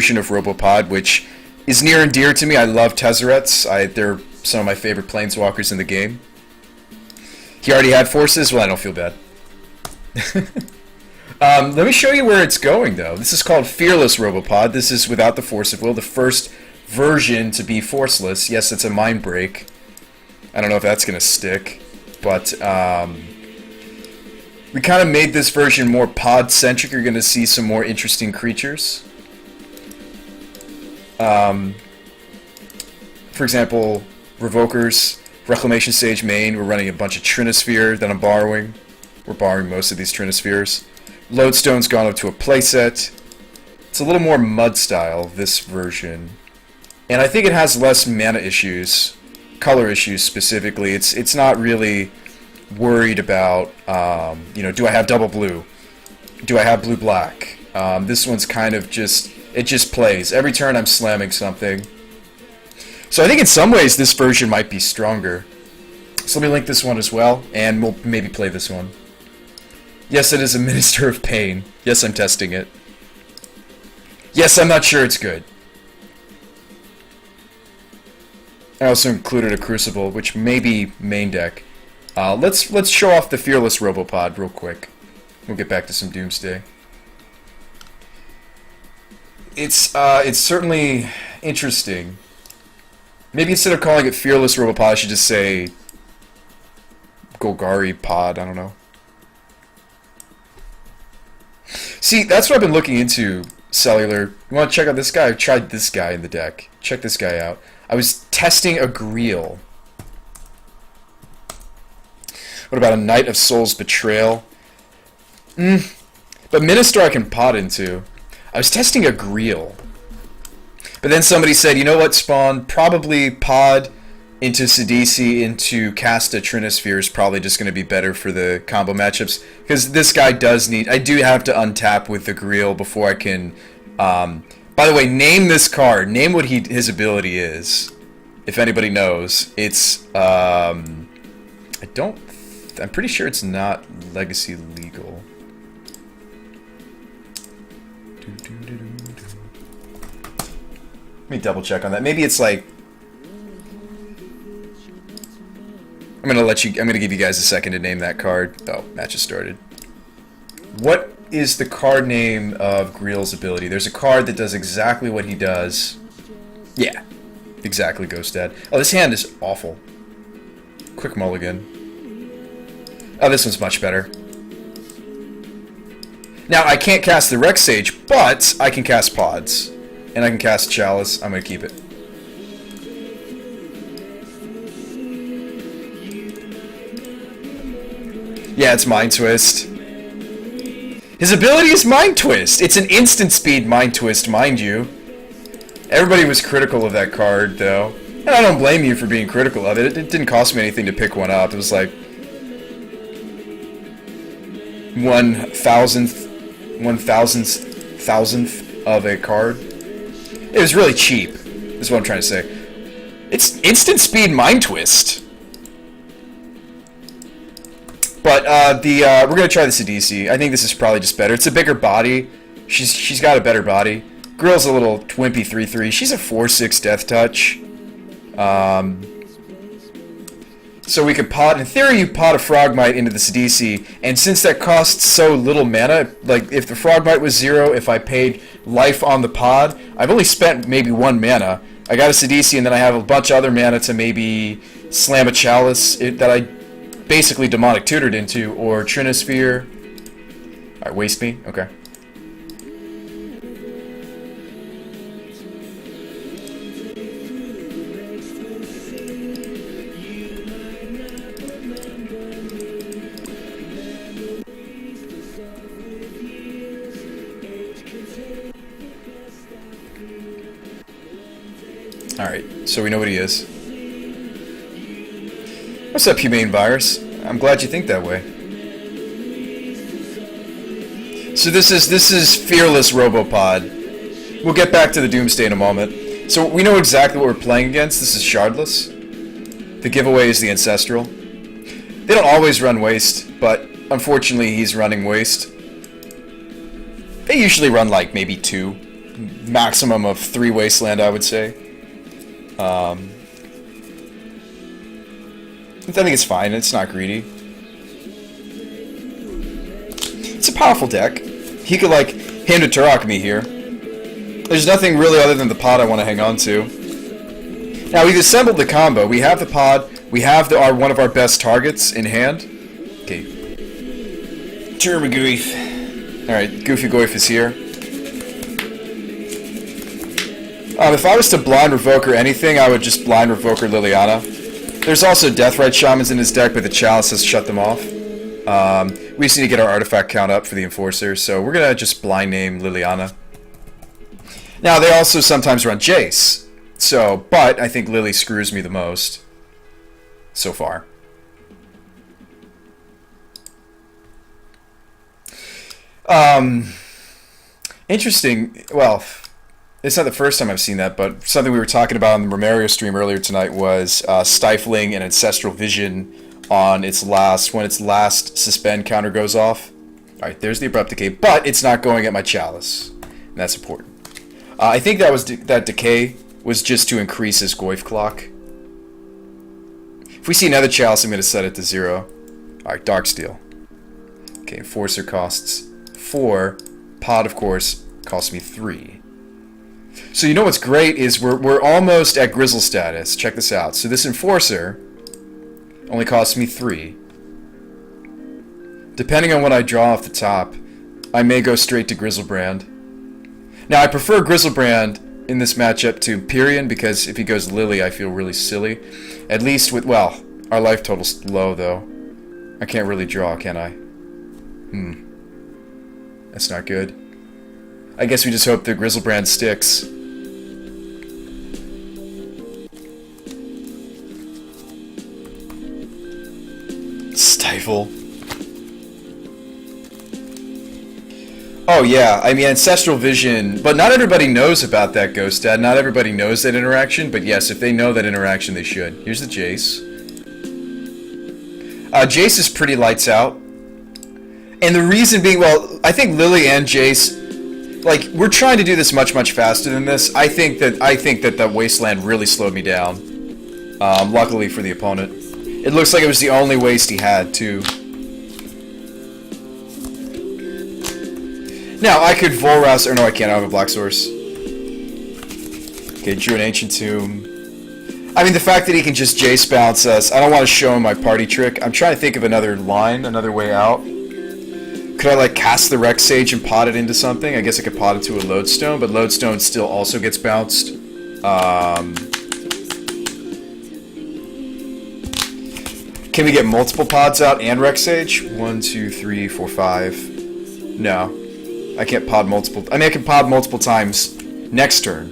version of Robopod, which is near and dear to me. I love Tezzerets. They're some of my favorite planeswalkers in the game. He already had forces? Well, I don't feel bad. Let me show you where it's going, though. This is called Fearless Robopod. This is without the Force of Will, the first version to be forceless. Yes, it's a mind break. I don't know if that's going to stick, but we kind of made this version more pod-centric. You're going to see some more interesting creatures. For example, Revokers, Reclamation Sage main. We're running a bunch of Trinosphere that I'm borrowing. We're borrowing most of these Trinospheres. Lodestone's gone up to a playset. It's a little more mud style, this version. And I think it has less mana issues, color issues specifically. It's not really worried about, you know, do I have double blue? Do I have blue-black? This one's kind of just, it just plays. Every turn I'm slamming something. So I think in some ways this version might be stronger. So let me link this one as well, and we'll maybe play this one. Yes, it is a Minister of Pain. Yes, I'm testing it. Yes, I'm not sure it's good. I also included a Crucible, which may be main deck. Let's show off the Fearless Robopod real quick. We'll get back to some Doomsday. It's certainly interesting. Maybe instead of calling it Fearless Robopod, I should just say Golgari Pod. I don't know. See, that's what I've been looking into, Cellular. You want to check out this guy? I've tried this guy in the deck. Check this guy out. I was testing a Greel. What about a Knight of Souls Betrayal? But Minister I can pot into. I was testing a Greel. But then somebody said, you know what, Spawn? Probably pod into Sidisi into Casta Trinosphere is probably just going to be better for the combo matchups. Because this guy does need... I do have to untap with the Greel before I can... by the way, name this card. Name what his ability is. If anybody knows. It's... I'm pretty sure it's not Legacy legal. Let me double check on that. Maybe it's like... I'm gonna give you guys a second to name that card. Oh, match has started. What is the card name of Greel's ability? There's a card that does exactly what he does. Yeah, exactly, Ghost Dad. Oh, this hand is awful. Quick mulligan. Oh, this one's much better. Now, I can't cast the Rex Sage, but I can cast Pods. And I can cast Chalice. I'm going to keep it. Yeah, it's Mind Twist. His ability is Mind Twist. It's an instant speed Mind Twist, mind you. Everybody was critical of that card, though. And I don't blame you for being critical of it. It didn't cost me anything to pick one up. It was like... 1,000th of a card. It was really cheap, is what I'm trying to say. It's instant speed Mind Twist. But we're gonna try the Sidisi. I think this is probably just better. It's a bigger body. She's got a better body. Grill's a little twimpy 3/3. She's a 4/6 Death Touch. So we could pot, in theory, you pot a Frogmite into the Sidisi, and since that costs so little mana, like if the Frogmite was 0, if I paid life on the pod, I've only spent maybe 1 mana. I got a Sidisi, and then I have a bunch of other mana to maybe slam a Chalice that I basically Demonic Tutored into, or Trinosphere. Alright, waste me? Okay. Alright, so we know what he is. What's up, Humane Virus? I'm glad you think that way. So this is Fearless Robopod. We'll get back to the Doomsday in a moment. So we know exactly what we're playing against. This is Shardless. The giveaway is the Ancestral. They don't always run Waste, but unfortunately he's running Waste. They usually run like maybe 2. maximum of 3 wasteland, I would say. I think it's fine. It's not greedy. It's a powerful deck. He could, like, hand a Turok me here. There's nothing really other than the pod I want to hang on to. Now, we've assembled the combo. We have the pod. We have one of our best targets in hand. Okay. Turbogoyf. Alright, Goofy Goyf is here. If I was to blind Revoker anything, I would just blind Revoker Liliana. There's also Deathrite Shamans in his deck, but the Chalice has shut them off. We just need to get our artifact count up for the Enforcer, so we're going to just blind name Liliana. Now, they also sometimes run Jace, so, but I think Lily screws me the most so far. Interesting, well, it's not the first time I've seen that, but something we were talking about on the Romario stream earlier tonight was stifling an Ancestral Vision on its last, when its last suspend counter goes off. Alright, there's the Abrupt Decay, but it's not going at my Chalice, and that's important. I think that was that decay was just to increase his Goyf clock. If we see another Chalice, I'm going to set it to 0. Alright, Darksteel. Okay, Enforcer costs 4. Pod, of course, costs me 3. So you know what's great is we're almost at Grizzle status. Check this out. So this Enforcer only costs me 3. Depending on what I draw off the top, I may go straight to Grizzlebrand. Now, I prefer Grizzlebrand in this matchup to Pyrion, because if he goes Lily, I feel really silly. At least with, well, our life total's low, though. I can't really draw, can I? That's not good. I guess we just hope the Grizzlebrand sticks. Stifle. Oh yeah, I mean Ancestral Vision, but not everybody knows about that, Ghost Dad. Not everybody knows that interaction, but yes, if they know that interaction, they should. Here's the Jace. Jace is pretty lights out. And the reason being, well, I think Lily and Jace, like, we're trying to do this much, much faster than this. I think that the Wasteland really slowed me down. Luckily for the opponent. It looks like it was the only waste he had, too. Now, I could Volras, or no, I can't, I have a Black Source. Okay, drew an Ancient Tomb. I mean, the fact that he can just Jace bounce us, I don't want to show him my party trick. I'm trying to think of another line, another way out. Could I, like, cast the Rex Sage and pot it into something? I guess I could pot it to a Lodestone, but Lodestone still also gets bounced. Can we get multiple pods out and Rex Sage? 1, 2, 3, 4, 5. No. I can't pod multiple... I mean, I can pod multiple times next turn.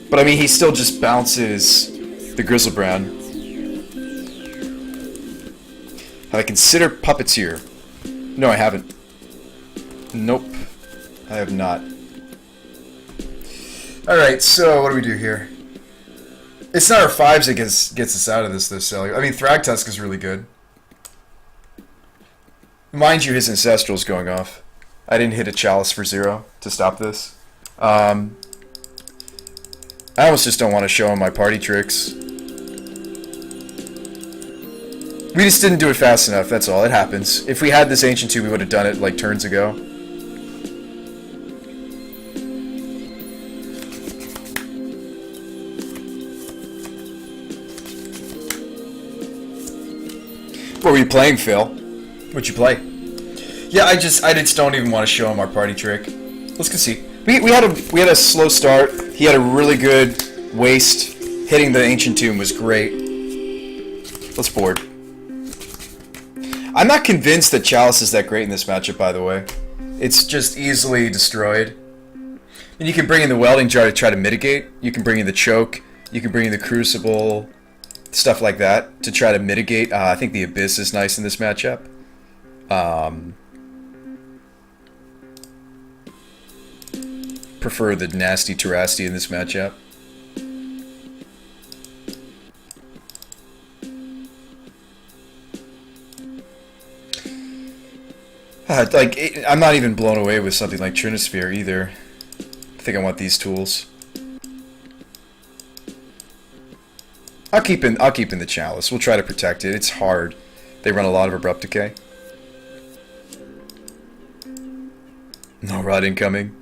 But, I mean, he still just bounces the Grizzlebrand. Have I considered Puppeteer? No, I haven't. Nope. I have not. Alright, so what do we do here? It's not our 5s that gets us out of this, though, Sally. I mean, Thragtusk is really good. Mind you, his Ancestral's going off. I didn't hit a Chalice for 0 to stop this. I almost just don't want to show him my party tricks. We just didn't do it fast enough, that's all. It happens. If we had this Ancient 2, we would have done it, like, turns ago. What were you playing, Phil? What'd you play? Yeah, I just don't even want to show him our party trick. Let's go see. We had a slow start. He had a really good waste. Hitting the Ancient Tomb was great. Let's board. I'm not convinced that Chalice is that great in this matchup, by the way. It's just easily destroyed. And you can bring in the Welding Jar to try to mitigate. You can bring in the Choke. You can bring in the Crucible. Stuff like that to try to mitigate. I think the Abyss is nice in this matchup. Prefer the nasty Terrasti in this matchup. I'm not even blown away with something like Trinisphere either. I think I want these tools. I'll keep in the Chalice. We'll try to protect it. It's hard. They run a lot of Abrupt Decay. No Rod incoming.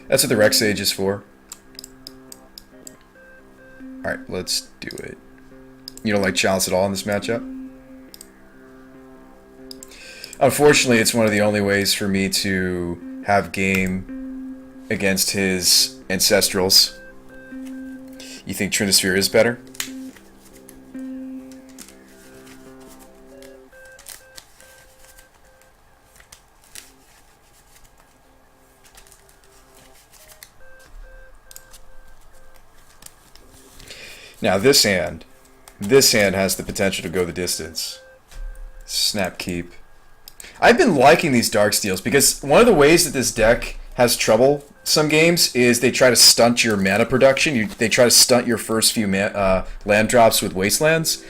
That's what the Rex Sage is for. Alright, let's do it. You don't like Chalice at all in this matchup? Unfortunately, it's one of the only ways for me to have game against his Ancestrals. You think Trinisphere is better? Now this hand has the potential to go the distance. Snap Keep. I've been liking these Dark Steels because one of the ways that this deck has trouble some games is they try to stunt your mana production. They try to stunt your first few land drops with Wastelands.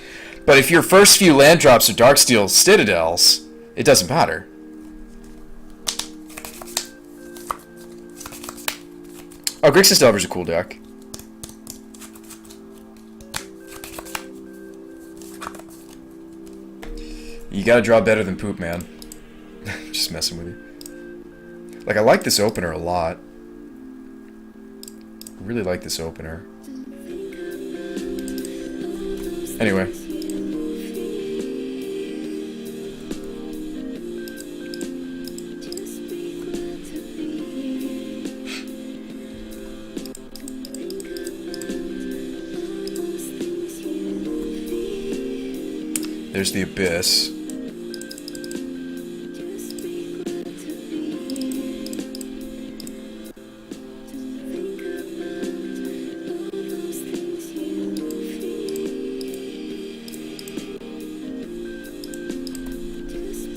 But if your first few land drops are Darksteel Citadels, it doesn't matter. Oh, Grixis Delver's a cool deck. You gotta draw better than Poop, man. Just messing with you. Like, I like this opener a lot. I really like this opener. Anyway. There's the Abyss.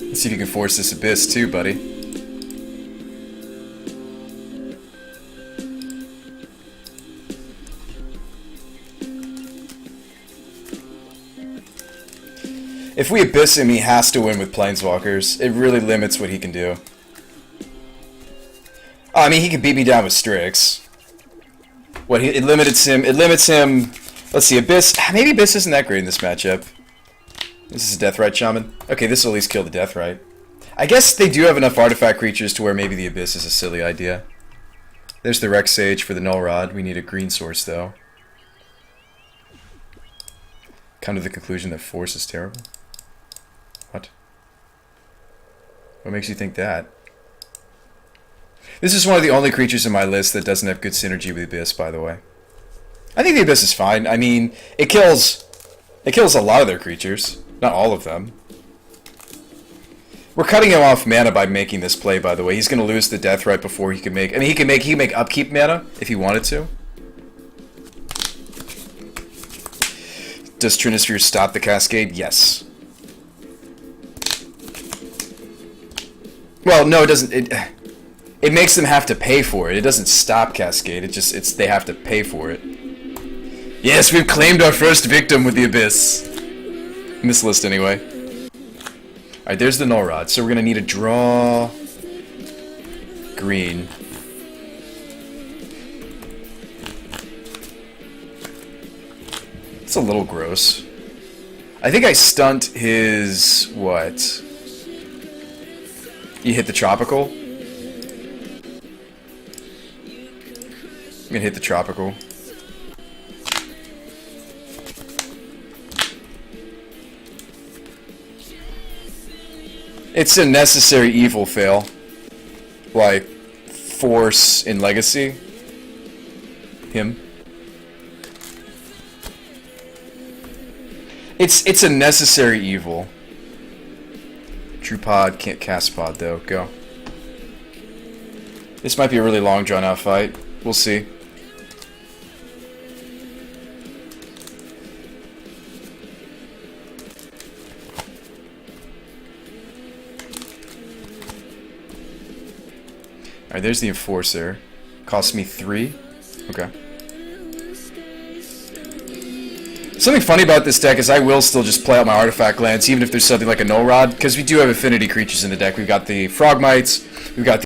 Let's see if you can force this Abyss too, buddy. If we Abyss him, he has to win with Planeswalkers. It really limits what he can do. Oh, I mean, he can beat me down with Strix. It limits him. It limits him. Let's see, Abyss. Maybe Abyss isn't that great in this matchup. This is a Deathrite Shaman. Okay, this will at least kill the Deathrite. I guess they do have enough artifact creatures to where maybe the Abyss is a silly idea. There's the Rex Sage for the Null Rod. We need a green source, though. Come to the conclusion that Force is terrible? What? What makes you think that? This is one of the only creatures in my list that doesn't have good synergy with Abyss, by the way. I think the Abyss is fine. I mean, it kills a lot of their creatures. Not all of them. We're cutting him off mana by making this play, by the way. He's going to lose the death right before he can make... I mean, he can make upkeep mana if he wanted to. Does Trinisphere stop the Cascade? Yes. Well, no, it doesn't... It makes them have to pay for it. It doesn't stop Cascade. They have to pay for it. Yes, we've claimed our first victim with the Abyss. In this list, anyway. Alright, there's the Null Rod. So we're going to need to draw... green. It's a little gross. I think I stunt his... what? You hit the Tropical? I'm going to hit the Tropical. It's a necessary evil fail. Like, Force in Legacy. Him. It's a necessary evil. True Pod, can't cast Pod though. Go. This might be a really long drawn out fight. We'll see. Alright, there's the Enforcer. Costs me 3. Okay. Something funny about this deck is I will still just play out my artifact lands, even if there's something like a Null Rod, because we do have affinity creatures in the deck. We've got the Frogmites, we've got